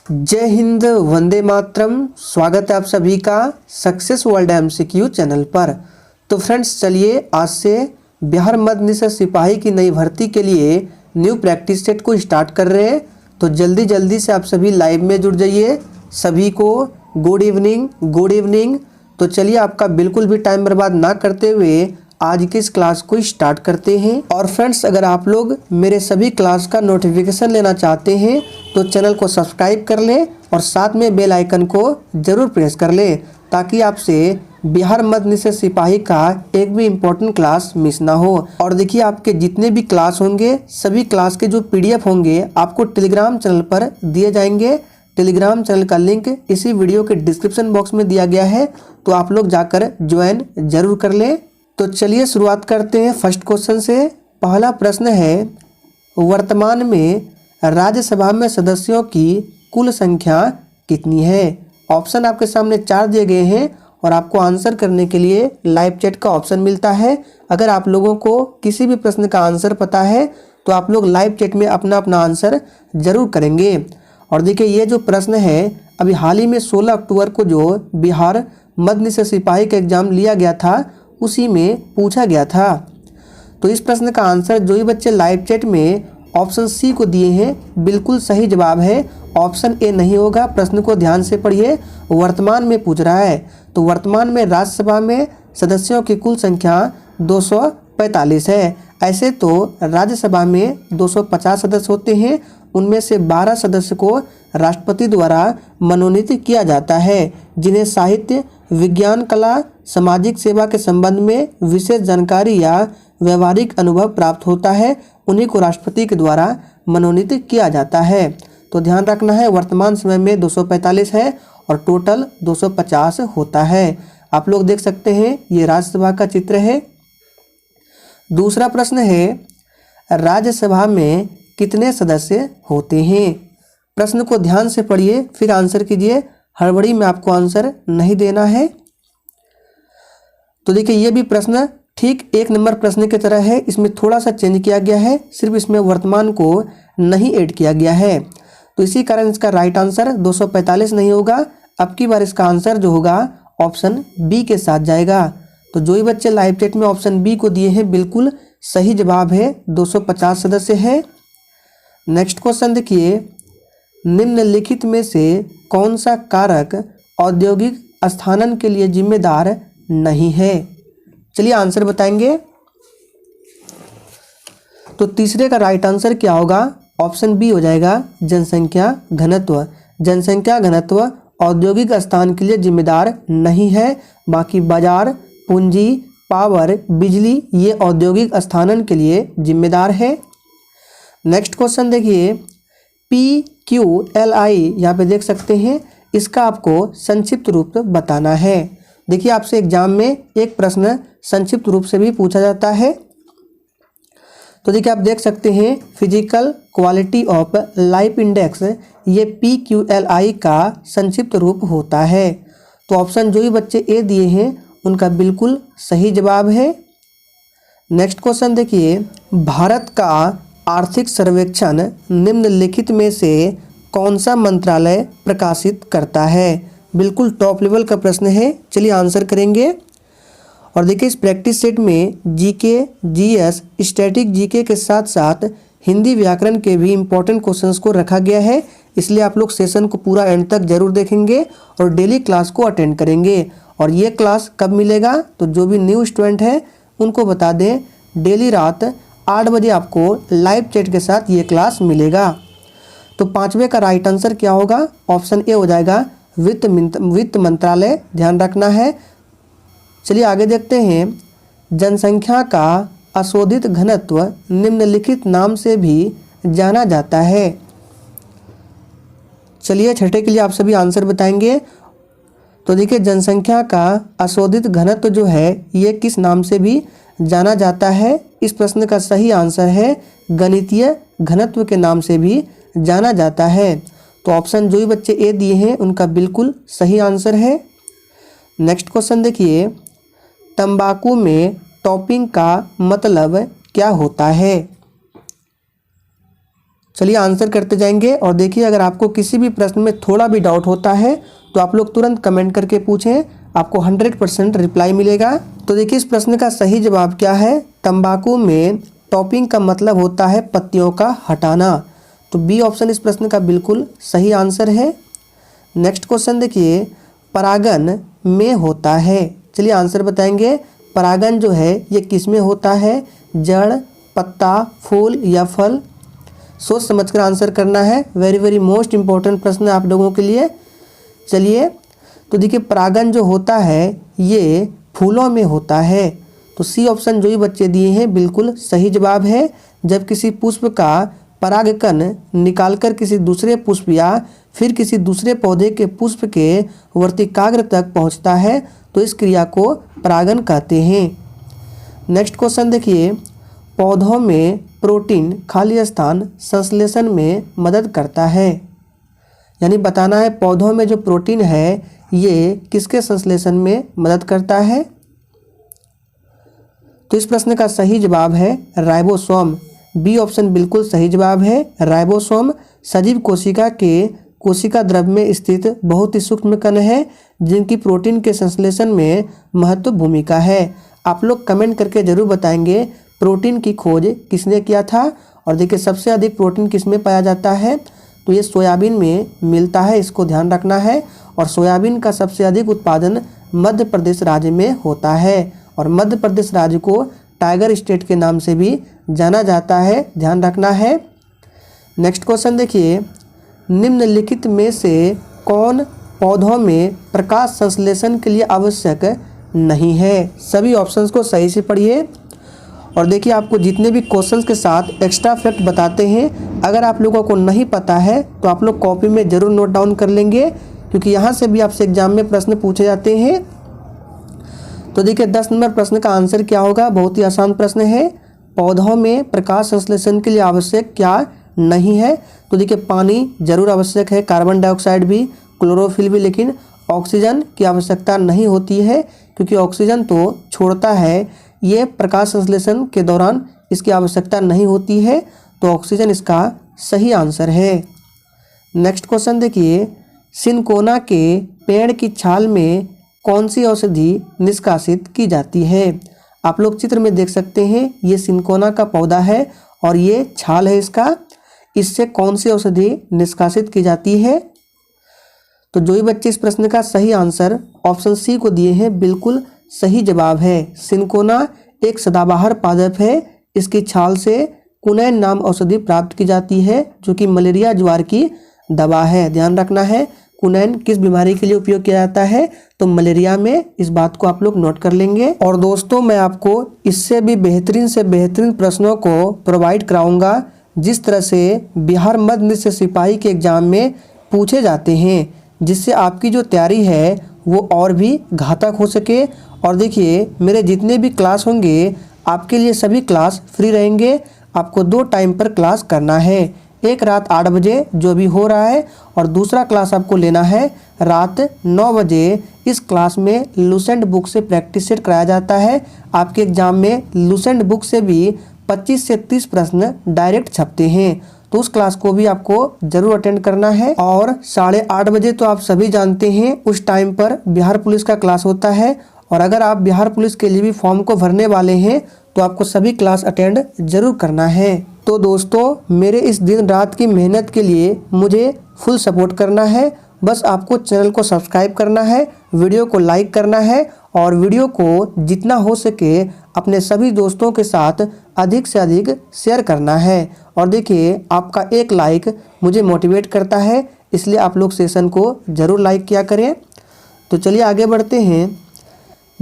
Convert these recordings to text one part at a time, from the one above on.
जय हिंद, वंदे मातरम। स्वागत है आप सभी का सक्सेस वर्ल्ड एमसीक्यू चैनल पर। तो फ्रेंड्स, चलिए आज से बिहार मध्य निषद सिपाही की नई भर्ती के लिए न्यू प्रैक्टिस सेट को स्टार्ट कर रहे हैं। तो जल्दी से आप सभी लाइव में जुड़ जाइए। सभी को गुड इवनिंग। तो चलिए आपका बिल्कुल भी टाइम बर्बाद ना करते हुए आज की इस क्लास को स्टार्ट करते हैं। और फ्रेंड्स, अगर आप लोग मेरे सभी क्लास का नोटिफिकेशन लेना चाहते हैं तो चैनल को सब्सक्राइब कर लें और साथ में बेल आइकन को जरूर प्रेस कर लें, ताकि आपसे बिहार मध्य निषद सिपाही का एक भी इम्पोर्टेंट क्लास मिस ना हो। और देखिए, आपके जितने भी क्लास होंगे सभी क्लास के जो PDF होंगे आपको टेलीग्राम चैनल पर दिए जाएंगे। टेलीग्राम चैनल का लिंक इसी वीडियो के डिस्क्रिप्शन बॉक्स में दिया गया है, तो आप लोग जाकर ज्वाइन जरूर कर लें। तो चलिए शुरुआत करते हैं फर्स्ट क्वेश्चन से। पहला प्रश्न है, वर्तमान में राज्यसभा में सदस्यों की कुल संख्या कितनी है? ऑप्शन आपके सामने 4 दिए गए हैं और आपको आंसर करने के लिए लाइव चैट का ऑप्शन मिलता है। अगर आप लोगों को किसी भी प्रश्न का आंसर पता है तो आप लोग लाइव चैट में अपना आंसर जरूर करेंगे। और देखिए, ये जो प्रश्न है अभी हाल ही में 16 अक्टूबर को जो बिहार मध्य निषद सिपाही का एग्जाम लिया गया था उसी में पूछा गया था। तो इस प्रश्न का आंसर जो ही बच्चे लाइव चैट में ऑप्शन सी को दिए हैं बिल्कुल सही जवाब है। ऑप्शन ए नहीं होगा। प्रश्न को ध्यान से पढ़िए। वर्तमान में पूछ रहा है, तो वर्तमान में राज्यसभा में सदस्यों की कुल संख्या 245 है। ऐसे तो राज्यसभा में 250 सदस्य होते हैं, उनमें से 12 सदस्य को राष्ट्रपति द्वारा मनोनीत किया जाता है, जिन्हें साहित्य, विज्ञान, कला, सामाजिक सेवा के संबंध में विशेष जानकारी या व्यवहारिक अनुभव प्राप्त होता है, उन्हीं को राष्ट्रपति के द्वारा मनोनीत किया जाता है। तो ध्यान रखना है, वर्तमान समय में 245 है और टोटल 250 होता है। आप लोग देख सकते हैं, ये राज्यसभा का चित्र है। दूसरा प्रश्न है, राज्यसभा में कितने सदस्य होते हैं? प्रश्न को ध्यान से पढ़िए फिर आंसर कीजिए। हड़बड़ी में आपको आंसर नहीं देना है। तो देखिए, ये भी प्रश्न ठीक 1 नंबर प्रश्न की तरह है। इसमें थोड़ा सा चेंज किया गया है, सिर्फ इसमें वर्तमान को नहीं ऐड किया गया है। तो इसी कारण इसका राइट आंसर 245 नहीं होगा। अब की बार इसका आंसर जो होगा ऑप्शन बी के साथ जाएगा। तो जो ही बच्चे लाइव चैट में ऑप्शन बी को दिए हैं बिल्कुल सही जवाब है, 250 सदस्य है। नेक्स्ट क्वेश्चन देखिए, निम्नलिखित में से कौन सा कारक औद्योगिक स्थानन के लिए जिम्मेदार नहीं है? चलिए आंसर बताएंगे। तो तीसरे का राइट आंसर क्या होगा? ऑप्शन बी हो जाएगा, जनसंख्या घनत्व। जनसंख्या घनत्व औद्योगिक स्थान के लिए जिम्मेदार नहीं है। बाकी बाजार, पूंजी, पावर, बिजली ये औद्योगिक स्थानन के लिए जिम्मेदार है। नेक्स्ट क्वेश्चन देखिए, PQLI यहाँ पे देख सकते हैं, इसका आपको संक्षिप्त रूप बताना है। देखिए, आपसे एग्जाम में एक प्रश्न संक्षिप्त रूप से भी पूछा जाता है। तो देखिए, आप देख सकते हैं, physical quality of life index, ये PQLI का संक्षिप्त रूप होता है। तो ऑप्शन जो ही बच्चे ए दिए हैं उनका बिल्कुल सही जवाब है। नेक्स्ट क्वेश्चन देखिए, भारत का आर्थिक सर्वेक्षण निम्नलिखित में से कौन सा मंत्रालय प्रकाशित करता है? बिल्कुल टॉप लेवल का प्रश्न है। चलिए आंसर करेंगे। और देखिए, इस प्रैक्टिस सेट में जीके, जीएस, स्टैटिक जीके के साथ साथ हिंदी व्याकरण के भी इम्पोर्टेंट क्वेश्चंस को रखा गया है। इसलिए आप लोग सेशन को पूरा एंड तक जरूर देखेंगे और डेली क्लास को अटेंड करेंगे। और ये क्लास कब मिलेगा? तो जो भी न्यू स्टूडेंट है उनको बता दें, डेली रात 8 बजे आपको लाइव चैट के साथ ये क्लास मिलेगा। तो 5वें का राइट आंसर क्या होगा? ऑप्शन ए हो जाएगा, वित्त मंत्रालय। ध्यान रखना है। चलिए आगे देखते हैं, जनसंख्या का अशोधित घनत्व निम्नलिखित नाम से भी जाना जाता है। चलिए छठे के लिए आप सभी आंसर बताएंगे। तो देखिए, जनसंख्या का अशोधित घनत्व जो है ये किस नाम से भी जाना जाता है? इस प्रश्न का सही आंसर है, गणितीय घनत्व के नाम से भी जाना जाता है। तो ऑप्शन जो ही बच्चे ए दिए हैं उनका बिल्कुल सही आंसर है। नेक्स्ट क्वेश्चन देखिए, तंबाकू में टॉपिंग का मतलब क्या होता है? चलिए आंसर करते जाएंगे। और देखिए, अगर आपको किसी भी प्रश्न में थोड़ा भी डाउट होता है तो आप लोग तुरंत कमेंट करके पूछें, आपको 100% रिप्लाई मिलेगा। तो देखिए इस प्रश्न का सही जवाब क्या है। तंबाकू में टॉपिंग का मतलब होता है पत्तियों का हटाना। तो बी ऑप्शन इस प्रश्न का बिल्कुल सही आंसर है। नेक्स्ट क्वेश्चन देखिए, परागन में होता है। चलिए आंसर बताएंगे। परागन जो है ये किस में होता है, जड़, पत्ता, फूल या फल। सोच समझकर आंसर करना है। वेरी वेरी मोस्ट इम्पोर्टेंट प्रश्न है आप लोगों के लिए। चलिए तो देखिए, परागन जो होता है ये फूलों में होता है। तो सी ऑप्शन जो ही बच्चे दिए हैं बिल्कुल सही जवाब है। जब किसी पुष्प का परागकण निकालकर किसी दूसरे पुष्प या फिर किसी दूसरे पौधे के पुष्प के वर्तिकाग्र तक पहुंचता है तो इस क्रिया को परागन कहते हैं। नेक्स्ट क्वेश्चन देखिए, पौधों में प्रोटीन खाली स्थान संश्लेषण में मदद करता है। यानी बताना है पौधों में जो प्रोटीन है ये किसके संश्लेषण में मदद करता है। तो इस प्रश्न का सही जवाब है राइबोसोम। बी ऑप्शन बिल्कुल सही जवाब है। राइबोसोम सजीव कोशिका के कोशिका द्रव्य में स्थित बहुत ही सूक्ष्म कण है जिनकी प्रोटीन के संश्लेषण में महत्वपूर्ण भूमिका है। आप लोग कमेंट करके जरूर बताएंगे प्रोटीन की खोज किसने किया था। और देखिए सबसे अधिक प्रोटीन किस में पाया जाता है, तो ये सोयाबीन में मिलता है, इसको ध्यान रखना है। और सोयाबीन का सबसे अधिक उत्पादन मध्य प्रदेश राज्य में होता है। और मध्य प्रदेश राज्य को टाइगर स्टेट के नाम से भी जाना जाता है, ध्यान रखना है। नेक्स्ट क्वेश्चन देखिए, निम्नलिखित में से कौन पौधों में प्रकाश संश्लेषण के लिए आवश्यक नहीं है। सभी ऑप्शंस को सही से पढ़िए। और देखिए आपको जितने भी क्वेश्चंस के साथ एक्स्ट्रा फैक्ट बताते हैं, अगर आप लोगों को नहीं पता है तो आप लोग कॉपी में ज़रूर नोट डाउन कर लेंगे, क्योंकि यहाँ से भी आपसे एग्जाम में प्रश्न पूछे जाते हैं। तो देखिए 10 नंबर प्रश्न का आंसर क्या होगा। बहुत ही आसान प्रश्न है। पौधों में प्रकाश संश्लेषण के लिए आवश्यक क्या नहीं है। तो देखिए पानी जरूर आवश्यक है, कार्बन डाइऑक्साइड भी, क्लोरोफिल भी, लेकिन ऑक्सीजन की आवश्यकता नहीं होती है, क्योंकि ऑक्सीजन तो छोड़ता है। ये प्रकाश संश्लेषण के दौरान इसकी आवश्यकता नहीं होती है। तो ऑक्सीजन इसका सही आंसर है। नेक्स्ट क्वेश्चन देखिए, सिनकोना के पेड़ की छाल में कौन सी औषधि निष्कासित की जाती है। आप लोग चित्र में देख सकते हैं, ये सिनकोना का पौधा है और ये छाल है इसका। इससे कौन सी औषधि निष्कासित की जाती है। तो जो ही बच्चे इस प्रश्न का सही आंसर ऑप्शन सी को दिए हैं बिल्कुल सही जवाब है। सिनकोना एक सदाबहार पादप है। इसकी छाल से कुनैन नाम औषधि प्राप्त की जाती है, जो कि मलेरिया ज्वार की दवा है। ध्यान रखना है कुनैन किस बीमारी के लिए उपयोग किया जाता है, तो मलेरिया में। इस बात को आप लोग नोट कर लेंगे। और दोस्तों मैं आपको इससे भी बेहतरीन से बेहतरीन प्रश्नों को प्रोवाइड कराऊंगा जिस तरह से बिहार मध्य निश्चित सिपाही के एग्जाम में पूछे जाते हैं, जिससे आपकी जो तैयारी है वो और भी घातक हो सके। और देखिए मेरे जितने भी क्लास होंगे आपके लिए सभी क्लास फ्री रहेंगे। आपको 2 टाइम पर क्लास करना है, एक रात 8 बजे जो भी हो रहा है, और दूसरा क्लास आपको लेना है रात 9 बजे। इस क्लास में लूसेंट बुक से प्रैक्टिस सेट कराया जाता है। आपके एग्जाम में लूसेंट बुक से भी 25 से 30 प्रश्न डायरेक्ट छपते हैं, तो उस क्लास को भी आपको जरूर अटेंड करना है। और 8:30 बजे तो आप सभी जानते हैं उस टाइम पर बिहार पुलिस का क्लास होता है। और अगर आप बिहार पुलिस के लिए भी फॉर्म को भरने वाले हैं तो आपको सभी क्लास अटेंड जरूर करना है। तो दोस्तों मेरे इस दिन रात की मेहनत के लिए मुझे फुल सपोर्ट करना है। बस आपको चैनल को सब्सक्राइब करना है, वीडियो को लाइक करना है और वीडियो को जितना हो सके अपने सभी दोस्तों के साथ अधिक से अधिक शेयर करना है। और देखिए आपका एक लाइक मुझे मोटिवेट करता है, इसलिए आप लोग सेशन को ज़रूर लाइक किया करें। तो चलिए आगे बढ़ते हैं।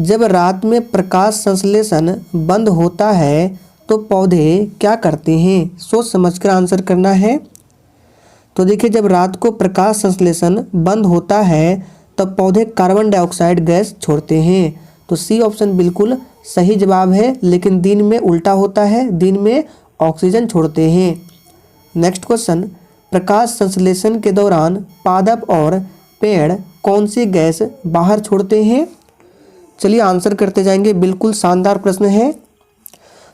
जब रात में प्रकाश संश्लेषण बंद होता है तो पौधे क्या करते हैं। सोच समझकर आंसर करना है। तो देखिए जब रात को प्रकाश संश्लेषण बंद होता है तब पौधे कार्बन डाइऑक्साइड गैस छोड़ते हैं। तो सी ऑप्शन बिल्कुल सही जवाब है, लेकिन दिन में उल्टा होता है, दिन में ऑक्सीजन छोड़ते हैं। नेक्स्ट क्वेश्चन, प्रकाश संश्लेषण के दौरान पादप और पेड़ कौन सी गैस बाहर छोड़ते हैं। चलिए आंसर करते जाएंगे, बिल्कुल शानदार प्रश्न है।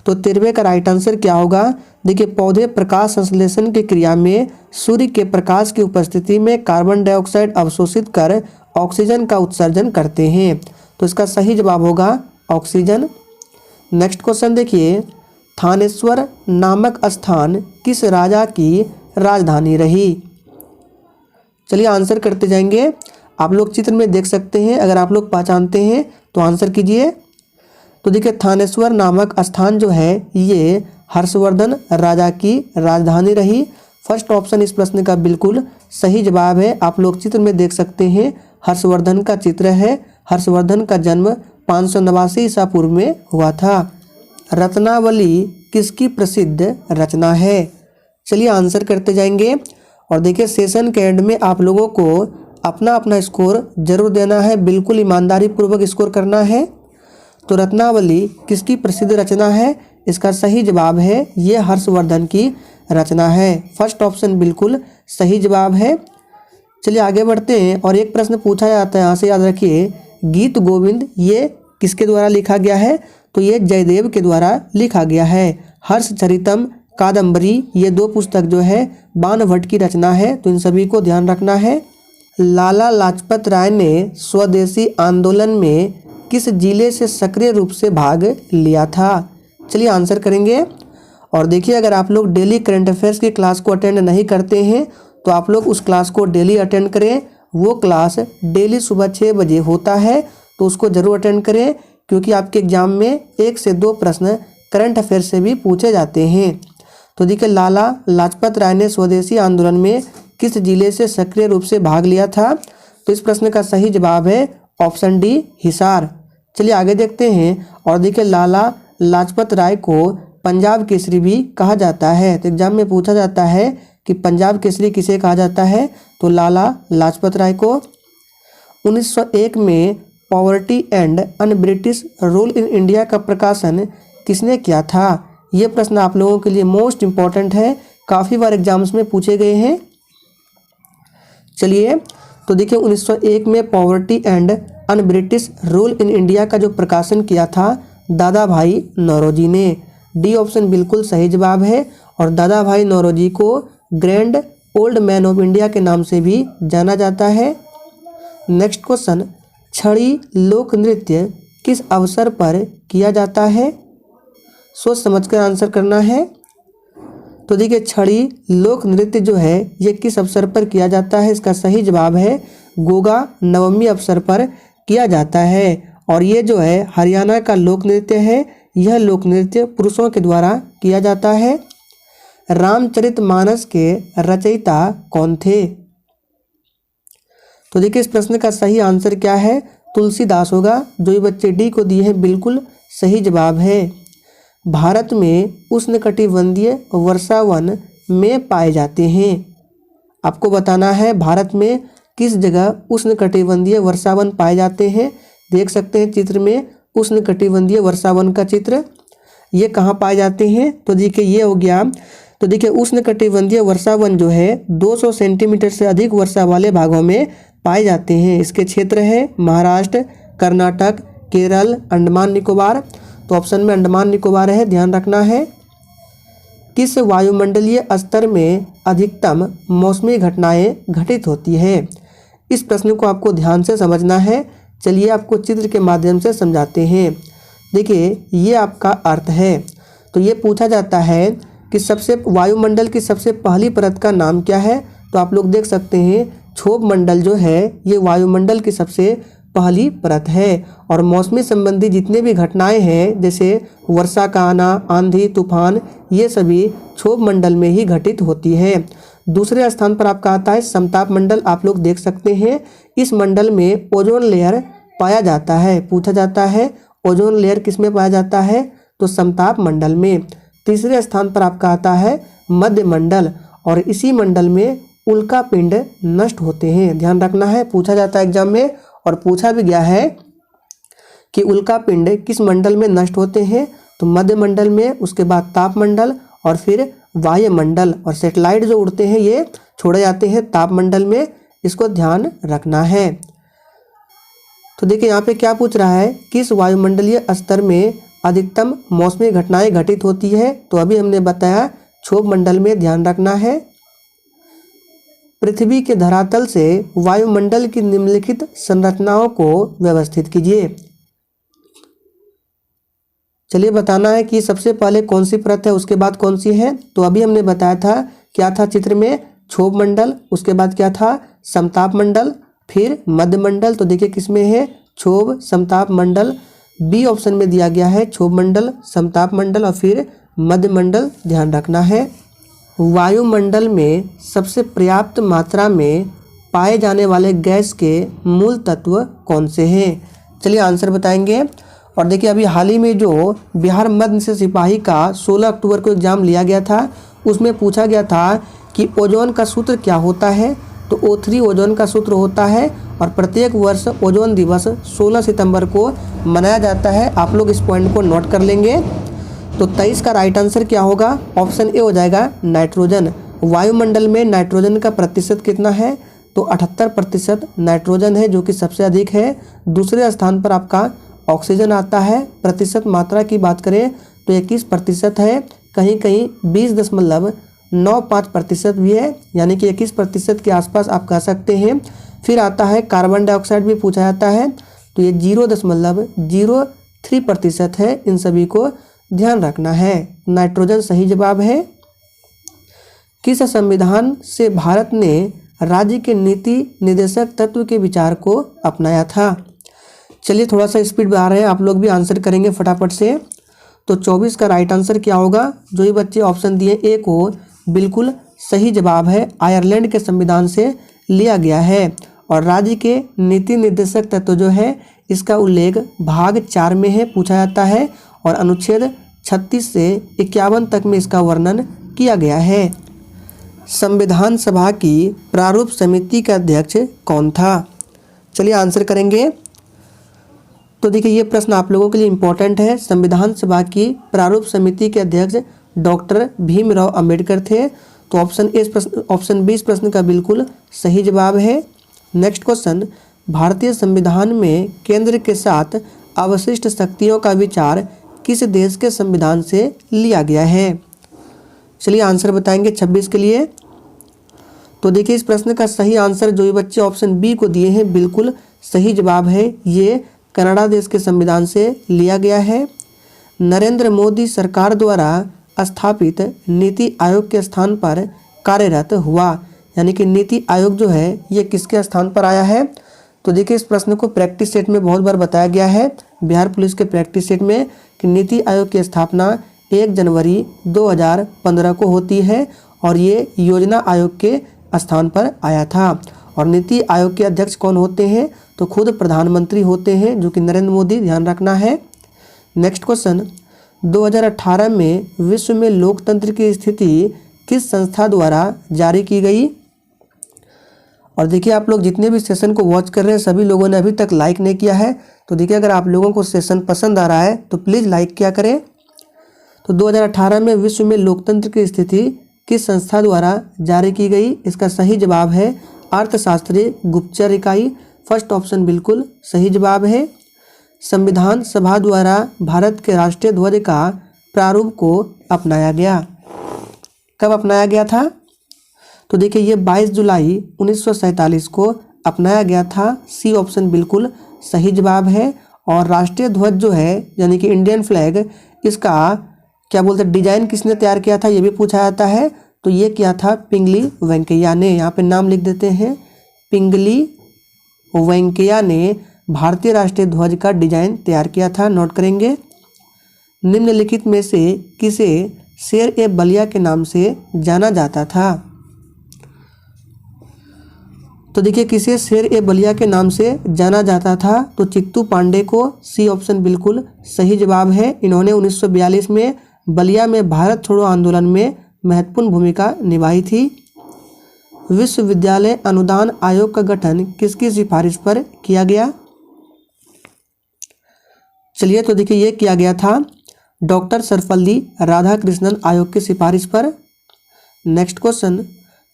तो 13वें का राइट आंसर क्या होगा? देखिए, पौधे प्रकाश संश्लेषण की क्रिया में सूर्य के प्रकाश की उपस्थिति में कार्बन डाइऑक्साइड अवशोषित कर ऑक्सीजन का उत्सर्जन करते हैं। तो इसका सही जवाब होगा ऑक्सीजन। नेक्स्ट क्वेश्चन देखिए, थानेश्वर नामक स्थान किस राजा की राजधानी रही? चलिए आंसर करते जाएंगे। आप लोग चित्र में देख सकते हैं, अगर आप लोग पहचानते हैं तो आंसर कीजिए। तो देखिए, थानेश्वर नामक स्थान जो है ये हर्षवर्धन राजा की राजधानी रही। फर्स्ट ऑप्शन इस प्रश्न का बिल्कुल सही जवाब है। आप लोग चित्र में देख सकते हैं, हर्षवर्धन का चित्र है। हर्षवर्धन का जन्म 589 ईसा पूर्व में हुआ था। रत्नावली किसकी प्रसिद्ध रचना है? चलिए आंसर करते जाएंगे। और देखिए, सेशन के एंड में आप लोगों को अपना अपना स्कोर जरूर देना है, बिल्कुल ईमानदारी पूर्वक स्कोर करना है। तो रत्नावली किसकी प्रसिद्ध रचना है? इसका सही जवाब है ये हर्षवर्धन की रचना है। फर्स्ट ऑप्शन बिल्कुल सही जवाब है। चलिए आगे बढ़ते हैं और एक प्रश्न पूछा जाता है, यहाँ से याद रखिए, गीत गोविंद ये किसके द्वारा लिखा गया है? तो ये जयदेव के द्वारा लिखा गया है। हर्षचरितम, कादम्बरी, ये दो पुस्तक जो है बाणभट्ट की रचना है। तो इन सभी को ध्यान रखना है। लाला लाजपत राय ने स्वदेशी आंदोलन में किस जिले से सक्रिय रूप से भाग लिया था? चलिए आंसर करेंगे। और देखिए, अगर आप लोग डेली करंट अफेयर्स की क्लास को अटेंड नहीं करते हैं तो आप लोग उस क्लास को डेली अटेंड करें। वो क्लास डेली सुबह 6 बजे होता है, तो उसको ज़रूर अटेंड करें, क्योंकि आपके एग्जाम में 1 से 2 प्रश्न करंट अफेयर से भी पूछे जाते हैं। तो देखिए, लाला लाजपत राय ने स्वदेशी आंदोलन में किस जिले से सक्रिय रूप से भाग लिया था? तो इस प्रश्न का सही जवाब है ऑप्शन डी, हिसार। चलिए आगे देखते हैं। और देखिए, लाला लाजपत राय को पंजाब केसरी भी कहा जाता है। तो एग्जाम में पूछा जाता है कि पंजाब केसरी किसे कहा जाता है? तो लाला लाजपत राय को। 1901 में poverty and un British rule in India का प्रकाशन किसने किया था? ये प्रश्न आप लोगों के लिए मोस्ट इम्पॉर्टेंट है, काफ़ी बार एग्जाम्स में पूछे गए हैं। चलिए, तो देखिए, 1901 में poverty and un British rule in India का जो प्रकाशन किया था दादा भाई नौरोजी ने। डी ऑप्शन बिल्कुल सही जवाब है। और दादा भाई नौरोजी को grand old man of India के नाम से भी जाना जाता है। नेक्स्ट क्वेश्चन, छड़ी लोक नृत्य किस अवसर पर किया जाता है? सोच समझकर आंसर करना है। तो देखिए, छड़ी लोक नृत्य जो है ये किस अवसर पर किया जाता है? इसका सही जवाब है गोगा नवमी अवसर पर किया जाता है। और ये जो है हरियाणा का लोक नृत्य है। यह लोक नृत्य पुरुषों के द्वारा किया जाता है। रामचरितमानस के रचयिता कौन थे? तो देखिए, इस प्रश्न का सही आंसर क्या है? तुलसीदास होगा। जो ये बच्चे डी को दिए हैं बिल्कुल सही जवाब है। भारत में उष्णकटिबंधीय वर्षावन में पाए जाते हैं। आपको बताना है भारत में किस जगह उष्णकटिबंधीय वर्षावन पाए जाते हैं। देख सकते हैं चित्र में उष्णकटिबंधीय वर्षावन का चित्र। ये कहाँ पाए जाते हैं? तो देखिए, ये हो गया। तो देखिए, उष्णकटिबंधीय वर्षावन जो है 200 सेंटीमीटर से अधिक वर्षा वाले भागों में पाए जाते हैं। इसके क्षेत्र है महाराष्ट्र, कर्नाटक, केरल, अंडमान निकोबार। तो ऑप्शन में अंडमान निकोबार है, ध्यान रखना है। किस वायुमंडलीय स्तर में अधिकतम मौसमी घटनाएं घटित होती है? इस प्रश्न को आपको ध्यान से समझना है। चलिए आपको चित्र के माध्यम से समझाते हैं। देखिए, ये आपका अर्थ है। तो ये पूछा जाता है कि वायुमंडल की सबसे पहली परत का नाम क्या है? तो आप लोग देख सकते हैं क्षोभ मंडल जो है ये वायुमंडल की सबसे पहली परत है। और मौसमी संबंधी जितने भी घटनाएं हैं, जैसे वर्षा का आना, आंधी, तूफान, ये सभी क्षोभ मंडल में ही घटित होती है। दूसरे स्थान पर आपका आता है समताप मंडल। आप लोग देख सकते हैं इस मंडल में ओजोन लेयर पाया जाता है। पूछा जाता है ओजोन लेयर किस में पाया जाता है? तो समताप मंडल में। तीसरे स्थान पर आपका आता है मध्य मंडल, और इसी मंडल में उल्का पिंड नष्ट होते हैं। ध्यान रखना है, पूछा जाता है एग्जाम में, और पूछा भी गया है कि उल्का पिंड किस मंडल में नष्ट होते हैं? तो मध्य मंडल में, उसके बाद ताप मंडल और फिर वायुमंडल। और सैटेलाइट जो उड़ते हैं ये छोड़े जाते हैं ताप मंडल में। इसको ध्यान रखना है। तो देखिए, यहाँ पे क्या पूछ रहा है, किस वायुमंडलीय स्तर में अधिकतम मौसमी घटनाएं घटित होती है? तो अभी हमने बताया क्षोभ मंडल में ध्यान रखना है। पृथ्वी के धरातल से वायुमंडल की निम्नलिखित संरचनाओं को व्यवस्थित कीजिए। चलिए बताना है कि सबसे पहले कौन सी परत है, उसके बाद कौन सी है। तो अभी हमने बताया था क्या था चित्र में, क्षोभ मंडल, उसके बाद क्या था समताप मंडल, फिर मध्य मंडल। तो देखिए किसमें है, क्षोभ समताप मंडल। बी ऑप्शन में दिया गया है क्षोभ मंडल, समताप मंडल और फिर मध्य मंडल, ध्यान रखना है। वायुमंडल में सबसे पर्याप्त मात्रा में पाए जाने वाले गैस के मूल तत्व कौन से हैं? चलिए आंसर बताएंगे। और देखिए अभी हाल ही में जो बिहार मध्य निषेध सिपाही का 16 अक्टूबर को एग्जाम लिया गया था, उसमें पूछा गया था कि ओजोन का सूत्र क्या होता है। तो O3 ओजोन का सूत्र होता है और प्रत्येक वर्ष ओजोन दिवस 16 सितंबर को मनाया जाता है। आप लोग इस पॉइंट को नोट कर लेंगे। तो 23 का राइट आंसर क्या होगा, ऑप्शन ए हो जाएगा नाइट्रोजन। वायुमंडल में नाइट्रोजन का प्रतिशत कितना है? तो 78% नाइट्रोजन है, जो कि सबसे अधिक है। दूसरे स्थान पर आपका ऑक्सीजन आता है। प्रतिशत मात्रा की बात करें तो 21% है, कहीं कहीं 20.95% भी है, यानी कि 21% के आसपास आप कह सकते हैं। फिर आता है कार्बन डाइऑक्साइड भी पूछा जाता है, तो ये 0.03% है। इन सभी को ध्यान रखना है। नाइट्रोजन सही जवाब है। किस संविधान से भारत ने राज्य के नीति निर्देशक तत्व के विचार को अपनाया था? चलिए थोड़ा सा स्पीड बढ़ा रहे हैं, आप लोग भी आंसर करेंगे फटाफट से। तो 24 का राइट आंसर क्या होगा? जो ही बच्चे ऑप्शन दिए ए को बिल्कुल सही जवाब है। आयरलैंड के संविधान से लिया गया है। और राज्य के नीति निर्देशक तत्व जो है इसका उल्लेख भाग 4 में है, पूछा जाता है। और अनुच्छेद 36 से 51 तक में इसका वर्णन किया गया है। संविधान सभा की प्रारूप समिति का अध्यक्ष कौन था? चलिए आंसर करेंगे। तो देखिए ये प्रश्न आप लोगों के लिए इम्पोर्टेंट है। संविधान सभा की प्रारूप समिति के अध्यक्ष डॉक्टर भीमराव अंबेडकर थे। तो ऑप्शन बी इस प्रश्न का बिल्कुल सही जवाब है। नेक्स्ट क्वेश्चन, भारतीय संविधान में केंद्र के साथ अवशिष्ट शक्तियों का विचार किस देश के संविधान से लिया गया है? चलिए आंसर बताएंगे 26 के लिए। तो देखिए इस प्रश्न का सही आंसर जो ये बच्चे ऑप्शन बी को दिए हैं बिल्कुल सही जवाब है। ये कनाडा देश के संविधान से लिया गया है। नरेंद्र मोदी सरकार द्वारा स्थापित नीति आयोग के स्थान पर कार्यरत हुआ, यानी कि नीति आयोग जो है ये किसके स्थान पर आया है? तो देखिए इस प्रश्न को प्रैक्टिस सेट में बहुत बार बताया गया है, बिहार पुलिस के प्रैक्टिस सेट में, कि नीति आयोग की स्थापना 1 जनवरी 2015 को होती है और ये योजना आयोग के स्थान पर आया था। और नीति आयोग के अध्यक्ष कौन होते हैं? तो खुद प्रधानमंत्री होते हैं, जो कि नरेंद्र मोदी, ध्यान रखना है। नेक्स्ट क्वेश्चन, 2018 में विश्व में लोकतंत्र की स्थिति किस संस्था द्वारा जारी की गई? और देखिए आप लोग जितने भी सेशन को वॉच कर रहे हैं सभी लोगों ने अभी तक लाइक नहीं किया है। तो देखिए अगर आप लोगों को सेशन पसंद आ रहा है तो प्लीज़ लाइक किया करें। तो 2018 में विश्व में लोकतंत्र की स्थिति किस संस्था द्वारा जारी की गई? इसका सही जवाब है अर्थशास्त्रीय गुप्तचर इकाई। फर्स्ट ऑप्शन बिल्कुल सही जवाब है। संविधान सभा द्वारा भारत के राष्ट्रीय ध्वज का प्रारूप को अपनाया गया, कब अपनाया गया था? तो देखिए ये 22 जुलाई 1947 को अपनाया गया था। सी ऑप्शन बिल्कुल सही जवाब है। और राष्ट्रीय ध्वज जो है यानी कि इंडियन फ्लैग, इसका क्या बोलते हैं डिजाइन किसने तैयार किया था, ये भी पूछा जाता है। तो ये किया था पिंगली वेंकैया ने। यहाँ पे नाम लिख देते हैं, पिंगली वेंकैया ने भारतीय राष्ट्रीय ध्वज का डिजाइन तैयार किया था, नोट करेंगे। निम्नलिखित में से किसे शेर ए बलिया के नाम से जाना जाता था? तो देखिए किसे शेर ए बलिया के नाम से जाना जाता था? तो चित्तू पांडे को। सी ऑप्शन बिल्कुल सही जवाब है। इन्होंने 1942 में बलिया में भारत छोड़ो आंदोलन में महत्वपूर्ण भूमिका निभाई थी। विश्वविद्यालय अनुदान आयोग का गठन किसकी सिफारिश पर किया गया? चलिए तो देखिए ये किया गया था डॉक्टर सर्वपल्ली राधाकृष्णन आयोग की सिफारिश पर। नेक्स्ट क्वेश्चन,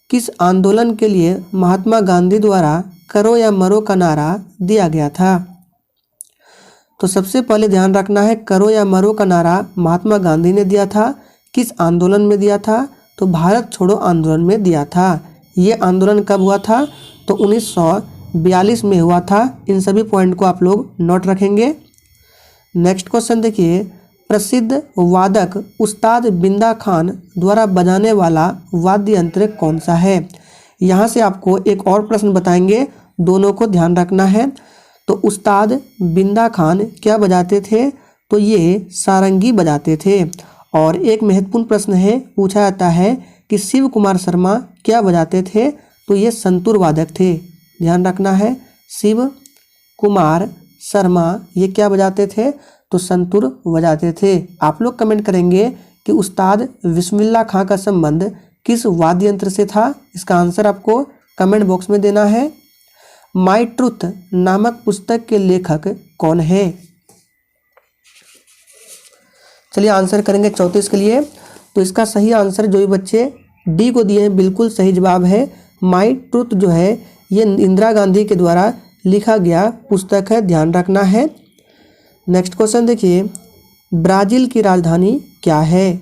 किस आंदोलन के लिए महात्मा गांधी द्वारा करो या मरो का नारा दिया गया था? तो सबसे पहले ध्यान रखना है, करो या मरो का नारा महात्मा गांधी ने दिया था। किस आंदोलन में दिया था? तो भारत छोड़ो आंदोलन में दिया था। ये आंदोलन कब हुआ था? तो 1942 में हुआ था। इन सभी पॉइंट को आप लोग नोट रखेंगे। नेक्स्ट क्वेश्चन देखिए, प्रसिद्ध वादक उस्ताद बिंदा खान द्वारा बजाने वाला वाद्य यंत्र कौन सा है? यहाँ से आपको एक और प्रश्न बताएंगे, दोनों को ध्यान रखना है। तो उस्ताद बिंदा खान क्या बजाते थे? तो ये सारंगी बजाते थे। और एक महत्वपूर्ण प्रश्न है, पूछा जाता है कि शिव कुमार शर्मा क्या बजाते थे? तो ये संतूर वादक थे। ध्यान रखना है, शिव कुमार शर्मा ये क्या बजाते थे? तो संतूर बजाते थे। आप लोग कमेंट करेंगे कि उस्ताद बिस्मिल्लाह खां का संबंध किस वाद्य यंत्र से था? इसका आंसर आपको कमेंट बॉक्स में देना है। माई ट्रुथ नामक पुस्तक के लेखक कौन है? चलिए आंसर करेंगे 34 के लिए। तो इसका सही आंसर जो भी बच्चे डी को दिए हैं बिल्कुल सही जवाब है। माई ट्रुथ जो है ये इंदिरा गांधी के द्वारा लिखा गया पुस्तक है, ध्यान रखना है। नेक्स्ट क्वेश्चन देखिए, ब्राज़ील की राजधानी क्या है?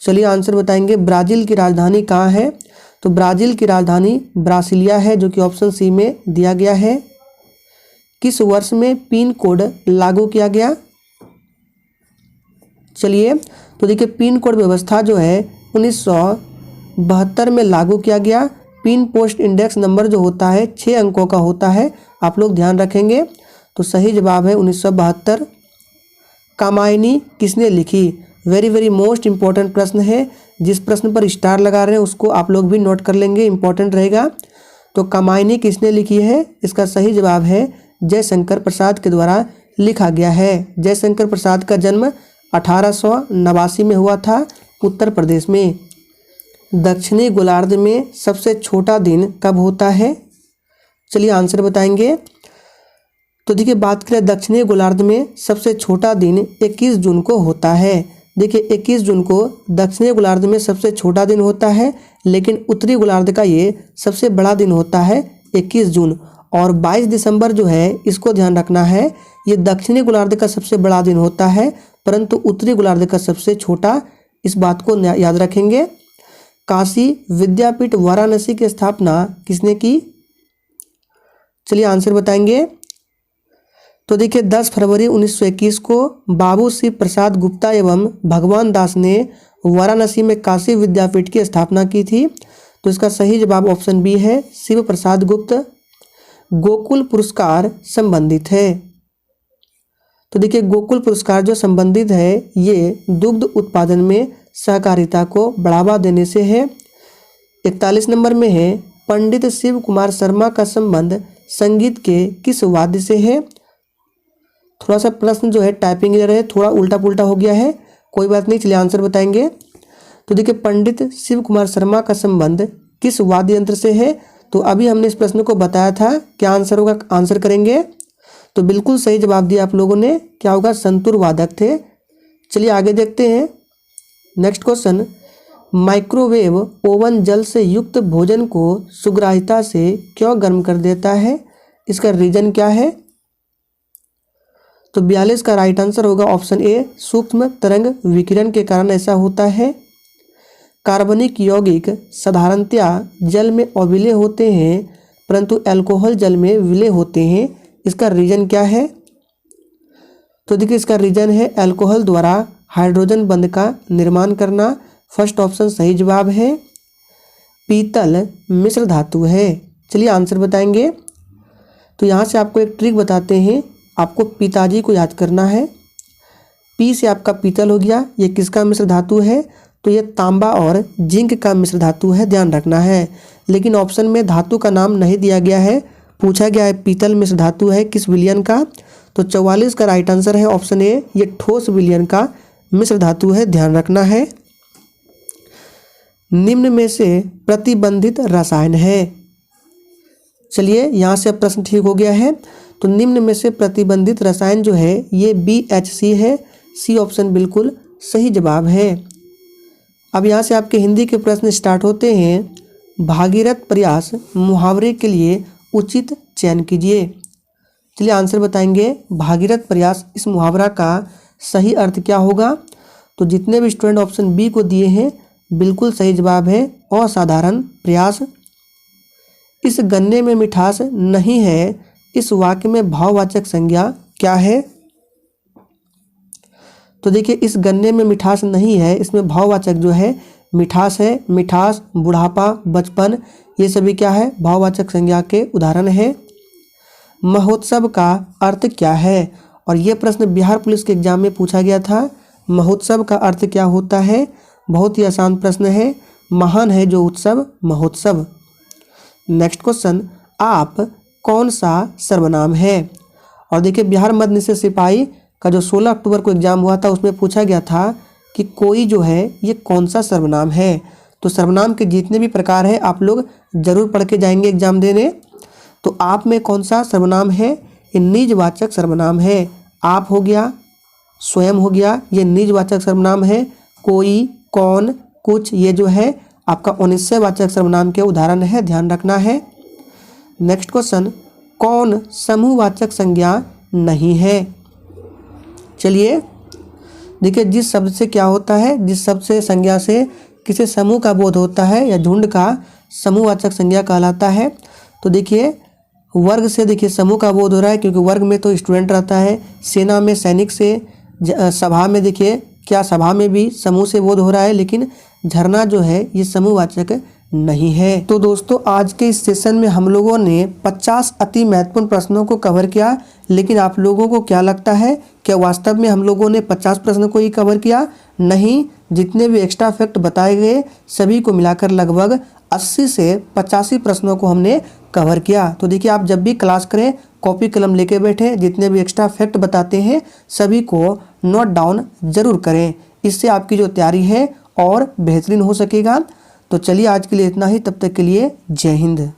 चलिए आंसर बताएंगे, ब्राज़ील की राजधानी कहाँ है? तो ब्राज़ील की राजधानी ब्रासिलिया है, जो कि ऑप्शन सी में दिया गया है। किस वर्ष में पिन कोड लागू किया गया? चलिए तो देखिए, पिन कोड व्यवस्था जो है 1972 में लागू किया गया। पिन पोस्ट इंडेक्स नंबर जो होता है 6 अंकों का होता है, आप लोग ध्यान रखेंगे। तो सही जवाब है 1972। कामायनी किसने लिखी? वेरी वेरी मोस्ट इंपॉर्टेंट प्रश्न है। जिस प्रश्न पर स्टार लगा रहे हैं उसको आप लोग भी नोट कर लेंगे, इंपॉर्टेंट रहेगा। तो कामायनी किसने लिखी है? इसका सही जवाब है जयशंकर प्रसाद के द्वारा लिखा गया है। जयशंकर प्रसाद का जन्म 1889 में हुआ था, उत्तर प्रदेश में। दक्षिणी गोलार्ध में सबसे छोटा दिन कब होता है? चलिए आंसर बताएंगे। तो देखिए, बात करें दक्षिणी गोलार्ध में सबसे छोटा दिन 21 जून को होता है। देखिए 21 जून को दक्षिणी गोलार्ध में सबसे छोटा दिन होता है, लेकिन उत्तरी गोलार्ध का ये सबसे बड़ा दिन होता है 21 जून। और 22 दिसंबर जो है इसको ध्यान रखना है, ये दक्षिणी गोलार्ध का सबसे बड़ा दिन होता है, परंतु उत्तरी गोलार्ध का सबसे छोटा। इस बात को याद रखेंगे। काशी विद्यापीठ वाराणसी की स्थापना किसने की? चलिए आंसर बताएंगे। तो देखिए 10 फरवरी 1921 को बाबू शिव प्रसाद गुप्ता एवं भगवान दास ने वाराणसी में काशी विद्यापीठ की स्थापना की थी। तो इसका सही जवाब ऑप्शन बी है, शिव प्रसाद गुप्त। गोकुल पुरस्कार संबंधित है। तो देखिए गोकुल पुरस्कार जो संबंधित है ये दुग्ध उत्पादन में सहकारिता को बढ़ावा देने से है। 41 नंबर में है, पंडित शिव कुमार शर्मा का संबंध संगीत के किस वाद्य से है? थोड़ा सा प्रश्न जो है टाइपिंग एरर है, थोड़ा उल्टा पुल्टा हो गया है, कोई बात नहीं, चलिए आंसर बताएंगे। तो देखिए पंडित शिव कुमार शर्मा का संबंध किस वाद्य यंत्र से है? तो अभी हमने इस प्रश्न को बताया था, क्या आंसर होगा? आंसर करेंगे। तो बिल्कुल सही जवाब दिया आप लोगों ने, क्या होगा? संतूर वादक थे। चलिए आगे देखते हैं। नेक्स्ट क्वेश्चन, माइक्रोवेव ओवन जल से युक्त भोजन को सुग्राहिता से क्यों गर्म कर देता है? इसका रीजन क्या है? तो 42 का राइट आंसर होगा ऑप्शन ए, सूक्ष्म तरंग विकिरण के कारण ऐसा होता है। कार्बनिक यौगिक साधारणतया जल में अविलेय होते हैं, परंतु अल्कोहल जल में विलेय होते हैं। इसका रीजन क्या है? तो देखिए इसका रीजन है अल्कोहल द्वारा हाइड्रोजन बंध का निर्माण करना। फर्स्ट ऑप्शन सही जवाब है। पीतल मिश्र धातु है। चलिए आंसर बताएंगे। तो यहाँ से आपको एक ट्रिक बताते हैं, आपको पिताजी को याद करना है। पी से आपका पीतल हो गया, ये किसका मिश्र धातु है? तो ये तांबा और जिंक का मिश्र धातु है, ध्यान रखना है। लेकिन ऑप्शन में धातु का नाम नहीं दिया गया है, पूछा गया है पीतल मिश्र धातु है किस विलयन का? तो 44 का राइट आंसर है ऑप्शन ए, ये ठोस विलयन का मिश्र धातु है, ध्यान रखना है। निम्न में से प्रतिबंधित रसायन है। चलिए यहाँ से अब प्रश्न ठीक हो गया है। तो निम्न में से प्रतिबंधित रसायन जो है ये BHC है। सी ऑप्शन बिल्कुल सही जवाब है। अब यहाँ से आपके हिंदी के प्रश्न स्टार्ट होते हैं। भागीरथ प्रयास मुहावरे के लिए उचित चयन कीजिए। चलिए आंसर बताएंगे। भागीरथ प्रयास इस मुहावरा का सही अर्थ क्या होगा? तो जितने भी स्टूडेंट ऑप्शन बी को दिए हैं बिल्कुल सही जवाब है असाधारण प्रयास। इस गन्ने में मिठास नहीं है, इस वाक्य में भाववाचक संज्ञा क्या है? तो देखिए इस गन्ने में मिठास नहीं है, इसमें भाववाचक जो है मिठास है। मिठास, बुढ़ापा, बचपन, ये सभी क्या है? भाववाचक संज्ञा के उदाहरण है। महोत्सव का अर्थ क्या है? और ये प्रश्न बिहार पुलिस के एग्जाम में पूछा गया था। महोत्सव का अर्थ क्या होता है? बहुत ही आसान प्रश्न है। महान है जो उत्सव, महोत्सव। नेक्स्ट क्वेश्चन, आप कौन सा सर्वनाम है? और देखिए बिहार मध्य निषेध सिपाही का जो 16 अक्टूबर को एग्जाम हुआ था उसमें पूछा गया था कि कोई जो है ये कौन सा सर्वनाम है। तो सर्वनाम के जितने भी प्रकार हैं आप लोग जरूर पढ़ के जाएंगे एग्जाम देने। तो आप में कौन सा सर्वनाम है? ये निजवाचक सर्वनाम है। आप हो गया, स्वयं हो गया, ये निजवाचक सर्वनाम है। कोई, कौन, कुछ, ये जो है आपका अनिश्चयवाचक सर्वनाम के उदाहरण है, ध्यान रखना है। नेक्स्ट क्वेश्चन, कौन समूहवाचक संज्ञा नहीं है? चलिए देखिए जिस शब्द से क्या होता है, जिस शब्द से संज्ञा से किसी समूह का बोध होता है या झुंड का, समूहवाचक संज्ञा कहलाता है। तो देखिए वर्ग से देखिए समूह का बोध हो रहा है क्योंकि वर्ग में तो स्टूडेंट रहता है। सेना में सैनिक से, सभा में देखिए क्या सभा में भी समूह से बोध हो रहा है, लेकिन झरना जो है ये समूहवाचक नहीं है। तो दोस्तों आज के इस सेशन में हम लोगों ने 50 अति महत्वपूर्ण प्रश्नों को कवर किया, लेकिन आप लोगों को क्या लगता है क्या वास्तव में हम लोगों ने 50 प्रश्न को ही कवर किया? नहीं, जितने भी एक्स्ट्रा फैक्ट बताए गए सभी को मिलाकर लगभग 80 से 85 प्रश्नों को हमने कवर किया। तो देखिए आप जब भी क्लास करें कॉपी कलम लेके बैठे, जितने भी एक्स्ट्रा फैक्ट बताते हैं सभी को नोट डाउन जरूर करें। इससे आपकी जो तैयारी है और बेहतरीन हो सकेगा। तो चलिए आज के लिए इतना ही, तब तक के लिए जय हिंद।